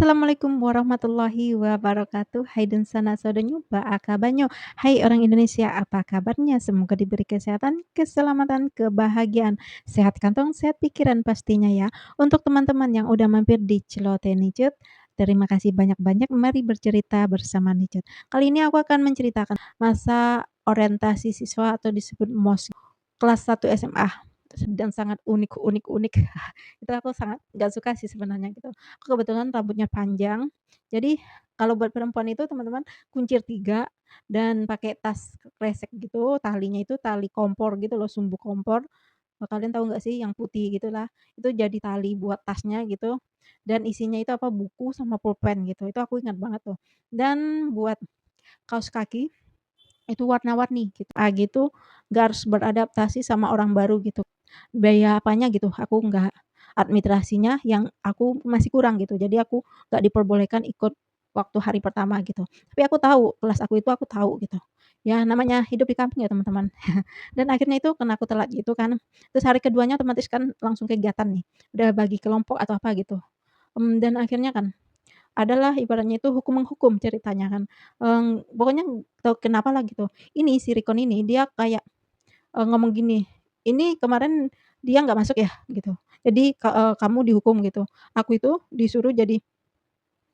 Assalamualaikum warahmatullahi wabarakatuh. Hai dan sana saudanyo, baa banyo. Hai orang Indonesia, apa kabarnya? Semoga diberi kesehatan, keselamatan, kebahagiaan, sehat kantong, sehat pikiran pastinya ya. Untuk teman-teman yang udah mampir di Celoteh Nicut, terima kasih banyak-banyak. Mari bercerita bersama Nicut. Kali ini aku akan menceritakan masa orientasi siswa atau disebut MOS kelas 1 SMA dan sangat unik. Itu aku sangat nggak suka sih sebenarnya gitu. Aku kebetulan rambutnya panjang, jadi kalau buat perempuan itu teman-teman kuncir 3 dan pakai tas kresek gitu, talinya itu tali kompor gitu loh, sumbu kompor. Kalian tahu nggak sih yang putih gitulah, itu jadi tali buat tasnya gitu, dan isinya itu apa, buku sama pulpen gitu, itu aku ingat banget tuh. Dan buat kaos kaki itu warna-warni gitu, gitu, nggak harus beradaptasi sama orang baru gitu. Biaya apanya gitu, aku nggak administrasinya yang aku masih kurang gitu, jadi aku nggak diperbolehkan ikut waktu hari pertama gitu. Tapi aku tahu, kelas aku itu aku tahu gitu. Ya namanya hidup di kampung ya teman-teman. Dan akhirnya itu karena aku telat gitu kan, terus hari keduanya otomatis kan langsung kegiatan nih, udah bagi kelompok atau apa gitu. Dan akhirnya kan adalah ibaratnya itu hukum-menghukum ceritanya kan, pokoknya tahu kenapa lah gitu, ini si Rikon ini dia kayak, ngomong gini, "Ini kemarin dia nggak masuk ya?" Gitu. Jadi, "Kamu dihukum," gitu. Aku itu disuruh jadi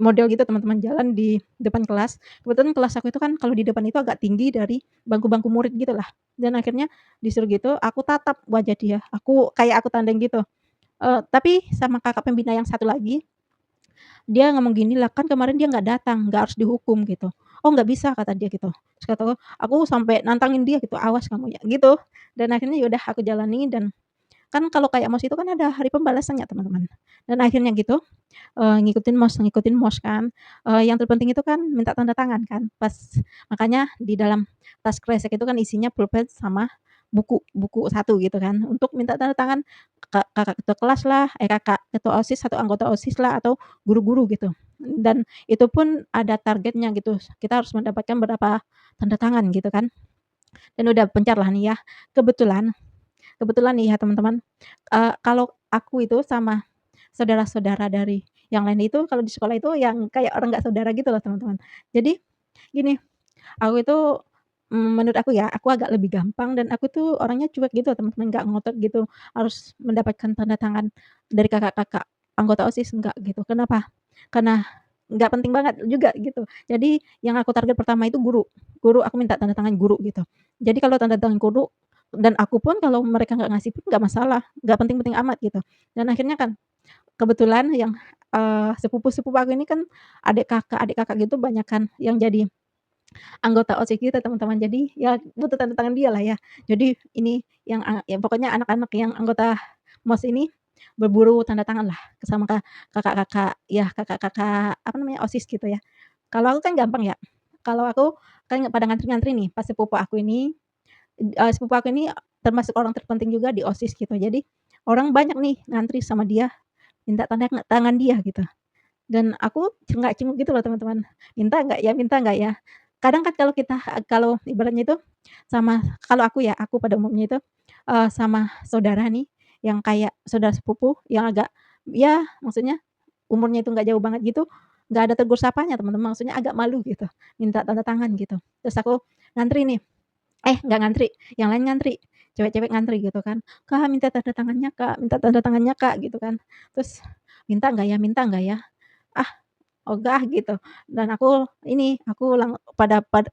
model gitu teman-teman jalan di depan kelas. Kebetulan kelas aku itu kan kalau di depan itu agak tinggi dari bangku-bangku murid gitulah, dan akhirnya disuruh gitu, aku tatap wajah dia, kayak aku tandeng gitu, tapi sama kakak pembina yang satu lagi dia ngomong gini, "Lah kan kemarin dia nggak datang, nggak harus dihukum," gitu. "Oh nggak bisa," kata dia gitu. Terus kataku aku sampai nantangin dia gitu, "Awas kamu ya," gitu. Dan akhirnya ya udah aku jalani dan kan kalau kayak MOS itu kan ada hari pembalasannya teman-teman. Dan akhirnya gitu, ngikutin MOS kan, yang terpenting itu kan minta tanda tangan kan, makanya di dalam tas kresek itu kan isinya pulpen sama buku buku satu gitu kan, untuk minta tanda tangan kakak ketua kelas lah, kakak ketua OSIS atau anggota OSIS lah atau guru-guru gitu. Dan itu pun ada targetnya gitu, kita harus mendapatkan berapa tanda tangan gitu kan, dan udah pencar lah nih ya. Kebetulan kebetulan nih ya teman-teman, kalau aku itu sama saudara-saudara dari yang lain itu kalau di sekolah itu yang kayak orang nggak saudara gitu loh teman-teman. Jadi gini, aku itu, menurut aku ya, aku agak lebih gampang dan aku tuh orangnya cuek gitu teman-teman, nggak ngotot gitu, harus mendapatkan tanda tangan dari kakak-kakak anggota OSIS, enggak gitu. Kenapa? Karena nggak penting banget juga gitu. Jadi yang aku target pertama itu guru, aku minta tanda tangan guru gitu. Jadi kalau tanda tangan guru dan aku pun kalau mereka nggak ngasih pun nggak masalah, nggak penting-penting amat gitu. Dan akhirnya kan kebetulan yang, sepupu-sepupu aku ini kan adik kakak gitu banyakan yang jadi anggota OSIS gitu teman-teman. Jadi ya butuh tanda tangan dia lah ya. Jadi ini yang, ya pokoknya anak-anak yang anggota MOS ini berburu tanda tangan lah sama kakak-kakak ya kakak-kakak apa namanya, OSIS gitu ya. Kalau aku kan gampang ya, kalau aku kan pada ngantri-ngantri nih pas sepupu aku ini termasuk orang terpenting juga di OSIS gitu. Jadi orang banyak nih ngantri sama dia, minta tanda tangan dia gitu. Dan aku cengak-cengok gitu loh teman-teman, minta nggak ya? Kadang kan kalau ibaratnya itu kalau aku ya, aku pada umumnya itu, sama saudara nih, yang kayak saudara sepupu yang agak ya maksudnya umurnya itu nggak jauh banget gitu, nggak ada tegur sapanya teman-teman, maksudnya agak malu gitu, minta tanda tangan gitu. Terus aku ngantri nih, nggak ngantri, yang lain ngantri, cewek-cewek ngantri gitu kan, "Kak, minta tanda tangannya Kak, minta tanda tangannya Kak," gitu kan. Terus, minta nggak ya? Ah, ogah gitu. Dan aku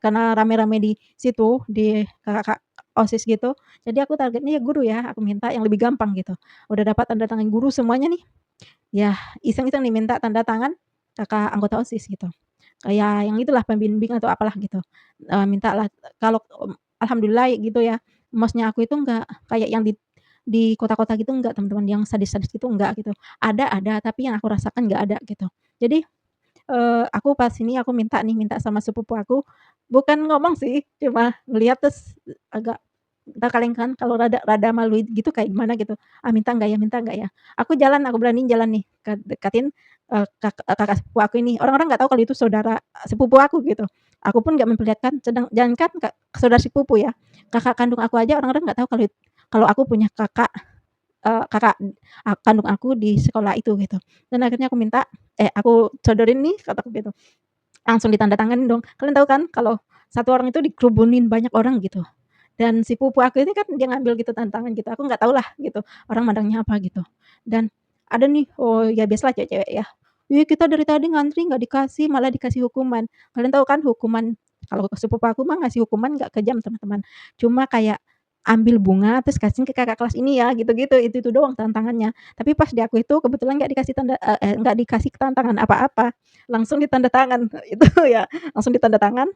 karena rame-rame di situ, di kakak-kakak OSIS gitu, jadi aku targetnya ya guru ya, aku minta yang lebih gampang gitu. Udah dapat tanda tangan guru semuanya nih, ya iseng-iseng nih minta tanda tangan kakak anggota OSIS gitu. Kayak yang itulah pembimbing atau apalah gitu, mintalah kalau, alhamdulillah gitu ya, MOS-nya aku itu enggak kayak yang di kota-kota gitu enggak teman-teman, yang sadis-sadis gitu enggak gitu. Ada, tapi yang aku rasakan enggak ada gitu. Jadi aku pas ini aku minta sama sepupu aku, bukan ngomong sih, cuma ngelihat terus agak entar kalian kan kalau rada rada malu gitu kayak gimana gitu, minta nggak ya?" Aku beraniin jalan nih, dekatin, kakak sepupu aku ini. Orang-orang nggak tahu kalau itu saudara sepupu aku gitu. Aku pun nggak memperlihatkan, jangankan saudara sepupu ya, kakak kandung aku aja orang-orang nggak tahu kalau aku punya kakak, kakak kandung aku di sekolah itu gitu. Dan akhirnya aku minta, aku sodorin nih kataku gitu, langsung ditandatanganin dong. Kalian tahu kan kalau satu orang itu dikerubunin banyak orang gitu. Dan si pupu aku ini kan dia ngambil gitu tantangan gitu, aku nggak tahulah gitu, orang mandangnya apa gitu. Dan ada nih, oh ya biasalah cewek-cewek ya, "Ih kita dari tadi ngantri nggak dikasih, malah dikasih hukuman." Kalian tahu kan hukuman kalau sepupu aku mah ngasih hukuman nggak kejam teman-teman, cuma kayak ambil bunga terus kasihin ke kakak kelas ini ya, gitu-gitu, itu doang tantangannya. Tapi pas di aku itu kebetulan nggak dikasih nggak dikasih tantangan apa-apa, langsung ditanda tangan, itu ya, langsung ditanda tangan.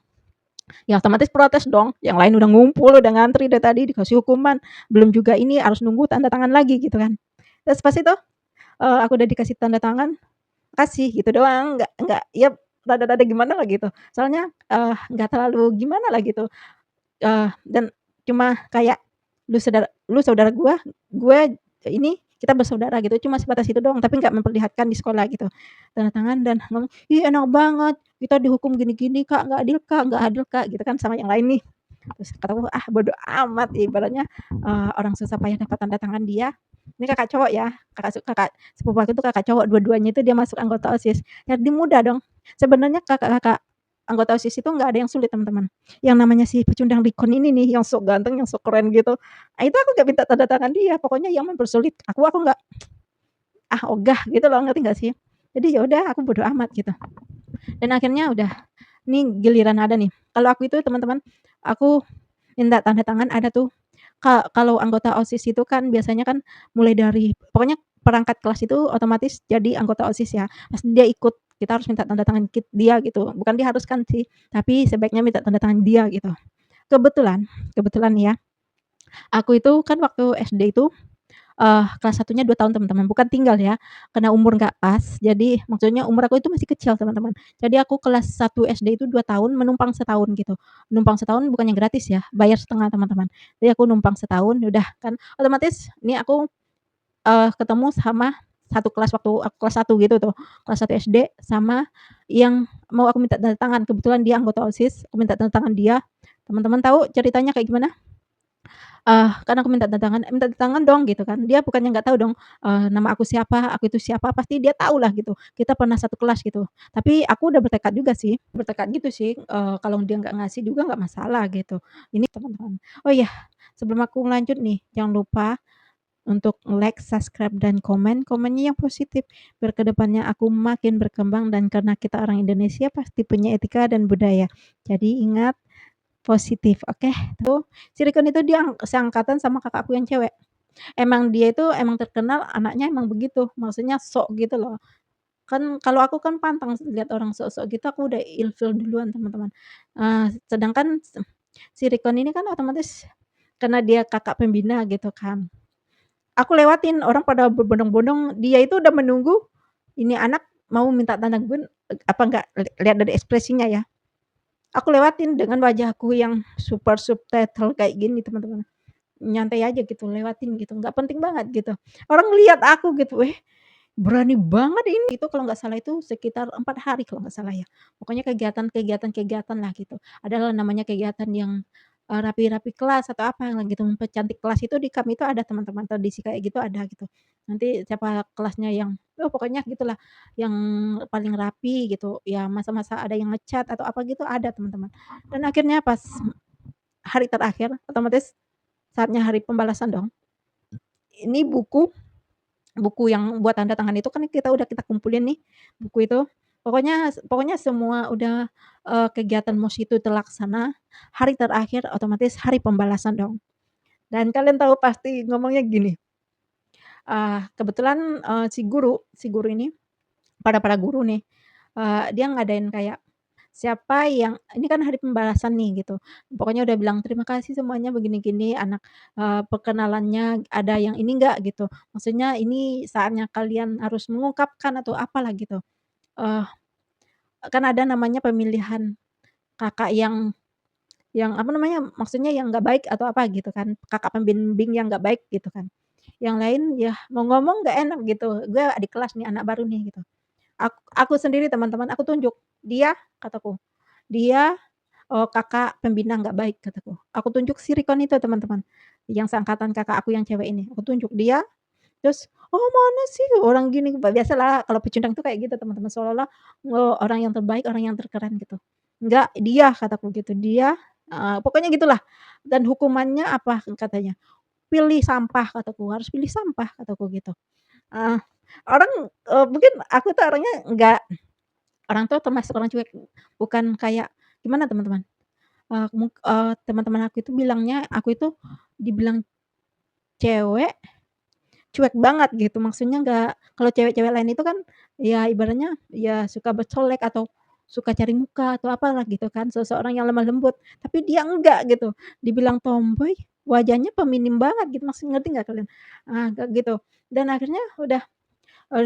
Ya otomatis protes dong, yang lain udah ngumpul, udah ngantri dari tadi dikasih hukuman, belum juga ini harus nunggu tanda tangan lagi gitu kan. Terus pas itu, aku udah dikasih tanda tangan, kasih gitu doang, nggak ya rada-rada gimana lah gitu. Soalnya, nggak terlalu gimana lah gitu, dan cuma kayak, lu saudara gua, gue ini kita bersaudara gitu, cuma sebatas itu doang, tapi nggak memperlihatkan di sekolah gitu. Tanda tangan dan ngomong, "Ih enak banget, kita dihukum gini-gini Kak, nggak adil Kak," gitu kan sama yang lain nih. Terus kataku, "Ah bodo amat," ibaratnya, orang susah payah dapat tanda tangan dia, ini kakak cowok ya, kakak sepupu aku itu kakak cowok, dua-duanya itu dia masuk anggota OSIS, jadi mudah dong. Sebenarnya kakak-kakak anggota OSIS itu nggak ada yang sulit teman-teman. Yang namanya si pecundang dikon ini nih, yang sok ganteng, yang sok keren gitu, itu aku nggak minta tanda tangan dia, pokoknya yang mempersulit aku nggak, ogah gitu loh, ngerti nggak sih? Jadi ya udah aku bodo amat gitu. Dan akhirnya udah, nih giliran ada nih, kalau aku itu teman-teman, aku minta tanda tangan ada tuh, kalau anggota OSIS itu kan biasanya kan mulai dari pokoknya perangkat kelas itu otomatis jadi anggota OSIS ya, pasti dia ikut, kita harus minta tanda tangan dia gitu, bukan diharuskan sih, tapi sebaiknya minta tanda tangan dia gitu. Kebetulan kebetulan nih ya, aku itu kan waktu SD itu, kelas satunya 2 tahun teman-teman, bukan tinggal ya, karena umur nggak pas, jadi maksudnya umur aku itu masih kecil teman-teman. Jadi aku kelas 1 SD itu 2 tahun, menumpang setahun gitu. Numpang setahun bukannya gratis ya, bayar setengah teman-teman. Jadi aku numpang setahun, ya udah kan otomatis ini aku, ketemu sama satu kelas waktu aku kelas 1 gitu tuh, kelas 1 SD sama yang mau aku minta tanda tangan, kebetulan dia anggota OSIS, aku minta tanda tangan dia. Teman-teman tahu ceritanya kayak gimana? Kan aku minta tanda tangan dong gitu kan, dia bukannya nggak tahu dong, nama aku itu siapa, pasti dia tahulah gitu, kita pernah satu kelas gitu. Tapi aku udah bertekad juga sih, bertekad gitu sih, kalau dia nggak ngasih juga nggak masalah gitu. Ini teman-teman. Oh iya, sebelum aku lanjut nih, jangan lupa untuk like, subscribe, dan komen, komennya yang positif, biar ke depannya aku makin berkembang dan karena kita orang Indonesia pasti punya etika dan budaya. Jadi ingat positif, oke? Tuh, si Rikon itu dia seangkatan sama kakakku yang cewek. Emang dia itu emang terkenal anaknya emang begitu, maksudnya sok gitu loh. Kan kalau aku kan pantang lihat orang sok-sok gitu aku udah ilfil duluan teman-teman. Sedangkan si Rikon ini kan otomatis karena dia kakak pembina gitu kan. Aku lewatin orang pada berbondong-bondong, dia itu udah menunggu ini anak mau minta tanda gun, apa enggak, lihat dari ekspresinya ya. Aku lewatin dengan wajahku yang super subtitle kayak gini teman-teman, nyantai aja gitu, lewatin gitu, nggak penting banget gitu. Orang lihat aku gitu, berani banget ini, itu kalau nggak salah itu sekitar 4 hari kalau nggak salah ya. Pokoknya kegiatan lah gitu. Adalah namanya kegiatan yang, rapi-rapi kelas atau apa lah gitu, mempercantik kelas itu di kami itu ada teman-teman, tradisi kayak gitu ada gitu. Nanti siapa kelasnya yang pokoknya gitulah, yang paling rapi gitu, ya masa-masa ada yang nge-chat atau apa gitu ada teman-teman. Dan akhirnya pas hari terakhir, otomatis saatnya hari pembalasan dong. Ini buku yang buat tanda tangan itu kan kita kumpulin nih, buku itu. Pokoknya pokoknya semua udah, kegiatan MOS itu terlaksana, hari terakhir otomatis hari pembalasan dong. Dan kalian tahu pasti ngomongnya gini, kebetulan, si guru ini, para guru nih, dia ngadain kayak, siapa yang ini kan hari pembalasan nih gitu, pokoknya udah bilang, "Terima kasih semuanya begini-gini anak, perkenalannya ada yang ini enggak?" Gitu. Maksudnya ini saatnya kalian harus mengungkapkan atau apalah gitu. Eee, kan ada namanya pemilihan kakak yang apa namanya, maksudnya yang nggak baik atau apa gitu kan, kakak pembimbing yang nggak baik gitu kan. Yang lain ya mau ngomong nggak enak gitu, "Gue adik kelas nih, anak baru nih," gitu. Aku sendiri teman-teman, aku tunjuk, "Dia," kataku, "dia, kakak pembina nggak baik," kataku. Aku tunjuk si Rikon itu teman-teman, yang seangkatan kakak aku yang cewek ini, aku tunjuk dia, Terus, "Oh mana sih orang gini," biasalah kalau pecundang tuh kayak gitu teman-teman, seolah-olah, orang yang terbaik, orang yang terkeren gitu. "Enggak, dia," kataku gitu, "dia," pokoknya gitulah. "Dan hukumannya apa?" Katanya. "Pilih sampah," kataku, "harus pilih sampah," kataku gitu. Heeh, orang, mungkin aku tuh orangnya enggak orang tuh termasuk orang cuek, bukan kayak gimana teman-teman, teman-teman aku itu bilangnya aku itu dibilang cewek cuek banget gitu, maksudnya nggak kalau cewek-cewek lain itu kan, ya ibaratnya ya suka bercolek atau suka cari muka atau apalah gitu kan, seseorang yang lemah lembut, tapi dia enggak gitu, dibilang tomboy, wajahnya feminim banget gitu, ngerti nggak kalian? Kayak gitu. Dan akhirnya udah,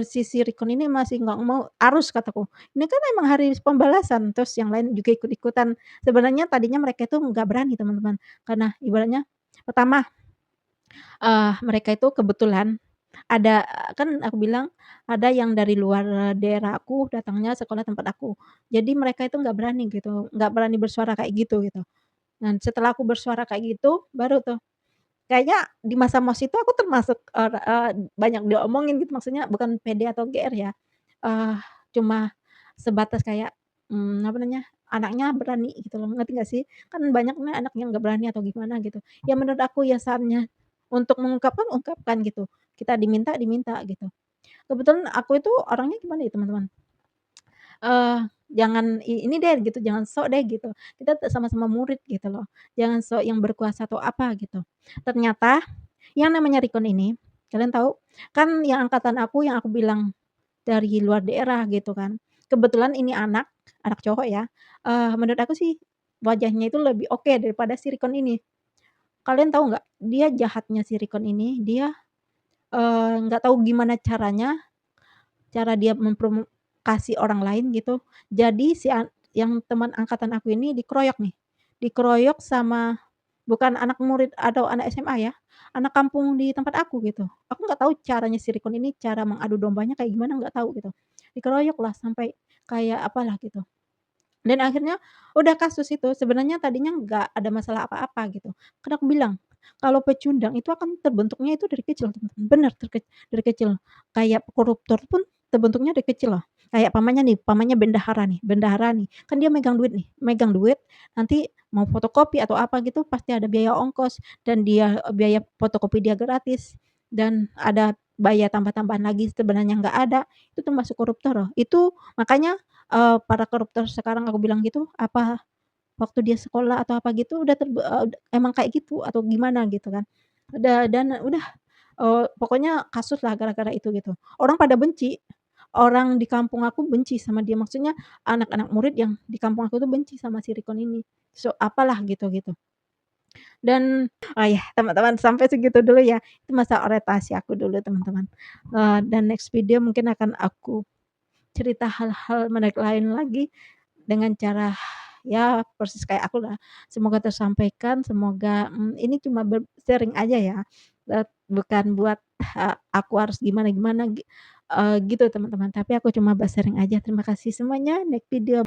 si Rikon ini masih nggak mau, "Harus," kataku, "ini kan emang hari pembalasan," terus yang lain juga ikut-ikutan. Sebenarnya tadinya mereka itu nggak berani teman-teman, karena ibaratnya pertama mereka itu kebetulan ada kan aku bilang ada yang dari luar daerah aku datangnya sekolah tempat aku. Jadi mereka itu nggak berani gitu, nggak berani bersuara kayak gitu. Dan setelah aku bersuara kayak gitu, baru tuh kayaknya di masa MOS itu aku termasuk, banyak diomongin gitu, maksudnya bukan pede atau GR ya, eee, cuma sebatas kayak, apa namanya, anaknya berani gitu loh, ngerti nggak sih? Kan banyak nih anak yang nggak berani atau gimana gitu. Ya menurut aku ya saatnya untuk mengungkapkan, ungkapkan gitu. Kita diminta, diminta gitu. Kebetulan aku itu orangnya gimana ya teman-teman, jangan ini deh gitu, jangan sok deh gitu. Kita sama-sama murid gitu loh, jangan sok yang berkuasa atau apa gitu. Ternyata yang namanya Rikon ini, kalian tahu, kan yang angkatan aku yang aku bilang dari luar daerah gitu kan. Kebetulan ini anak cowok ya, menurut aku sih wajahnya itu lebih oke daripada si Rikon ini. Kalian tahu nggak, dia jahatnya si Rikon ini, dia, nggak tahu gimana caranya, cara dia memprovokasi orang lain gitu. Jadi si yang teman angkatan aku ini dikeroyok nih, dikeroyok sama bukan anak murid atau anak SMA ya, anak kampung di tempat aku gitu. Aku nggak tahu caranya si Rikon ini cara mengadu dombanya kayak gimana nggak tahu gitu. Dikeroyoklah sampai kayak apalah gitu. Dan akhirnya udah kasus itu sebenarnya tadinya nggak ada masalah apa-apa gitu. Kan aku bilang, kalau pecundang itu akan terbentuknya itu dari kecil teman-teman, bener dari kecil. Kayak koruptor pun terbentuknya dari kecil loh. Kayak pamannya bendahara nih, kan dia megang duit, nanti mau fotokopi atau apa gitu pasti ada biaya ongkos dan dia biaya fotokopi dia gratis dan ada biaya tambah-tambahan lagi sebenarnya nggak ada, itu termasuk koruptor loh. Itu makanya para koruptor sekarang aku bilang gitu, apa waktu dia sekolah atau apa gitu udah emang kayak gitu atau gimana gitu kan. Dan udah, pokoknya kasus lah gara-gara itu gitu. Orang pada benci, orang di kampung aku benci sama dia, maksudnya anak-anak murid yang di kampung aku tuh benci sama si Rikon ini. Apalah gitu. Dan oh ya teman-teman sampai segitu dulu ya, itu masa orientasi aku dulu teman-teman. Dan next video mungkin akan aku cerita hal-hal menarik lain lagi dengan cara, ya persis kayak akulah. Semoga tersampaikan, semoga, ini cuma sharing aja ya, bukan buat, aku harus gimana-gimana gitu teman-teman, tapi aku cuma sharing aja. Terima kasih semuanya, next video.